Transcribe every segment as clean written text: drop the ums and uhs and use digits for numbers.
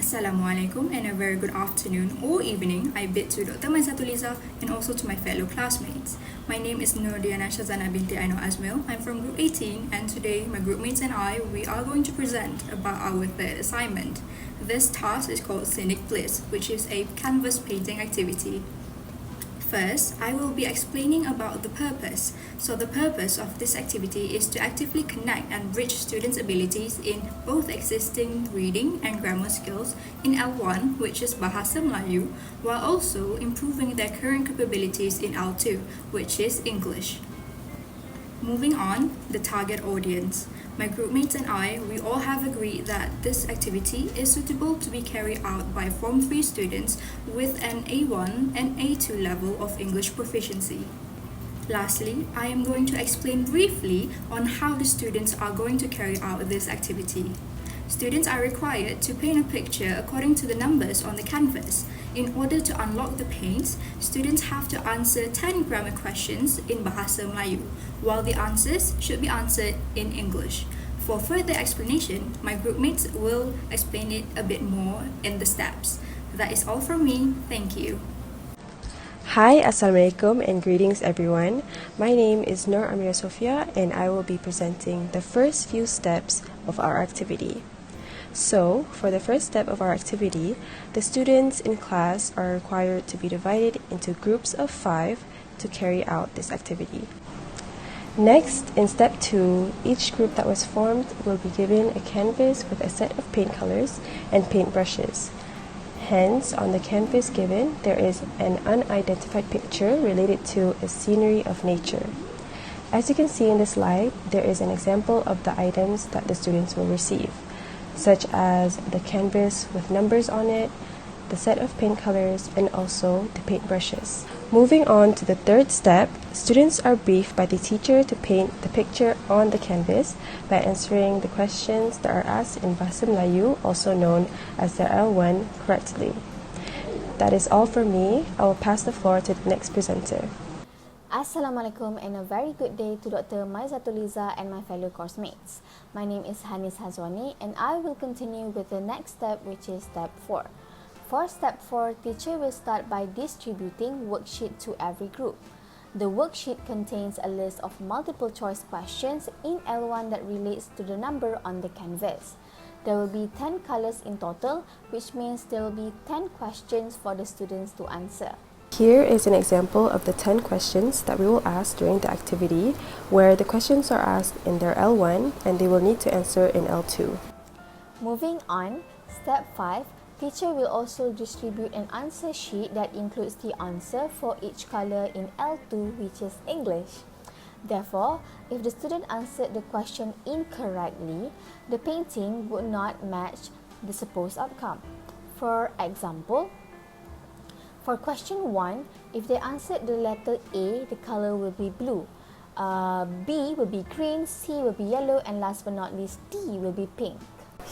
Assalamualaikum and a very good afternoon or evening. I bid to Dr. Maizatuliza and also to my fellow classmates. My name is Nurdiana Shazana binti Aino Azmil. I'm from Group 18 and today my group mates and I, we are going to present about our third assignment. This task is called Scenic Bliss, which is a canvas painting activity. First, I will be explaining about the purpose. So the purpose of this activity is to actively connect and bridge students' abilities in both existing reading and grammar skills in L1, which is Bahasa Melayu, while also improving their current capabilities in L2, which is English. Moving on, the target audience. My groupmates and I, we all have agreed that this activity is suitable to be carried out by Form 3 students with an A1 and A2 level of English proficiency. Lastly, I am going to explain briefly on how the students are going to carry out this activity. Students are required to paint a picture according to the numbers on the canvas. In order to unlock the paints, students have to answer 10 grammar questions in Bahasa Melayu, while the answers should be answered in English. For further explanation, my groupmates will explain it a bit more in the steps. That is all from me. Thank you. Hi, Assalamualaikum and greetings everyone. My name is Nur Amira Sofia and I will be presenting the first few steps of our activity. So, for the first step of our activity, the students in class are required to be divided into groups of 5 to carry out this activity. Next, in step 2, each group that was formed will be given a canvas with a set of paint colors and paint brushes. Hence, on the canvas given, there is an unidentified picture related to a scenery of nature. As you can see in the slide, there is an example of the items that the students will receive, such as the canvas with numbers on it, the set of paint colors, and also the paint brushes. Moving on to the third step, students are briefed by the teacher to paint the picture on the canvas by answering the questions that are asked in Bahasa Melayu, also known as the L1, correctly. That is all from me. I will pass the floor to the next presenter. Assalamualaikum and a very good day to Dr. Maizatuliza and my fellow course mates. My name is Hanis Hazwani and I will continue with the next step, which is step 4. For step 4, teacher will start by distributing worksheet to every group. The worksheet contains a list of multiple choice questions in L1 that relates to the number on the canvas. There will be 10 colors in total, which means there will be 10 questions for the students to answer. Here is an example of the 10 questions that we will ask during the activity, where the questions are asked in their L1 and they will need to answer in L2. Moving on, step 5, teacher will also distribute an answer sheet that includes the answer for each color in L2, which is English. Therefore, if the student answered the question incorrectly, the painting would not match the supposed outcome. For example, for question 1, if they answered the letter A, the color will be blue. B will be green, C will be yellow, and last but not least, D will be pink.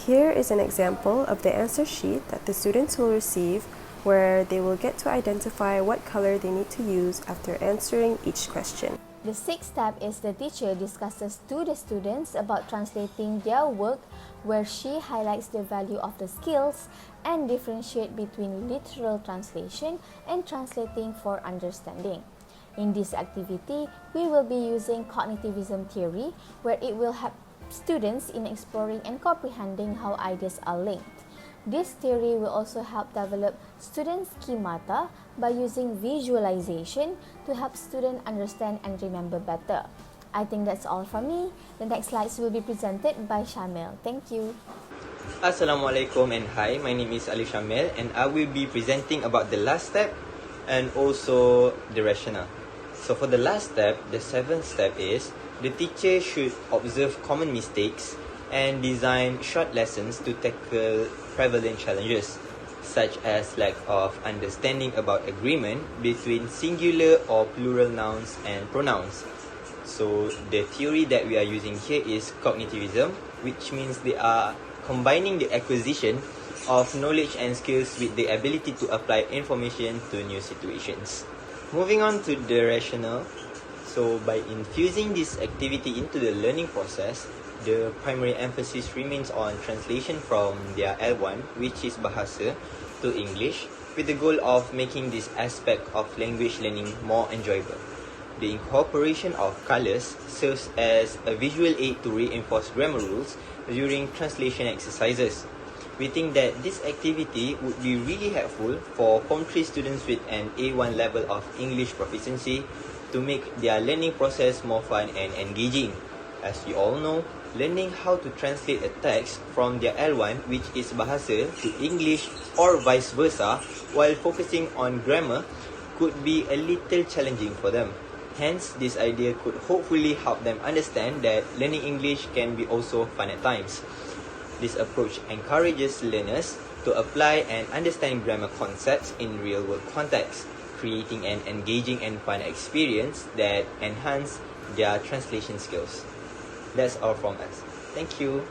Here is an example of the answer sheet that the students will receive, where they will get to identify what color they need to use after answering each question. The sixth step is the teacher discusses to the students about translating their work, where she highlights the value of the skills and differentiate between literal translation and translating for understanding. In this activity, we will be using cognitivism theory, where it will help students in exploring and comprehending how ideas are linked. This theory will also help develop students' schemata by using visualization to help students understand and remember better. I think that's all from me. The next slides will be presented by Shamil. Thank you. Assalamualaikum and hi, my name is Ali Shamil and I will be presenting about the last step and also the rationale. So for the last step, the 7th step is the teacher should observe common mistakes and design short lessons to tackle prevalent challenges, such as lack of understanding about agreement between singular or plural nouns and pronouns. So the theory that we are using here is cognitivism, which means they are combining the acquisition of knowledge and skills with the ability to apply information to new situations. Moving on to the rationale. So by infusing this activity into the learning process, the primary emphasis remains on translation from their L1, which is Bahasa, to English, with the goal of making this aspect of language learning more enjoyable. The incorporation of colours serves as a visual aid to reinforce grammar rules during translation exercises. We think that this activity would be really helpful for Form 3 students with an A1 level of English proficiency to make their learning process more fun and engaging. As you all know, learning how to translate a text from their L1, which is Bahasa, to English or vice versa, while focusing on grammar, could be a little challenging for them. Hence, this idea could hopefully help them understand that learning English can be also fun at times. This approach encourages learners to apply and understand grammar concepts in real-world context, creating an engaging and fun experience that enhance their translation skills. That's all from us. Thank you.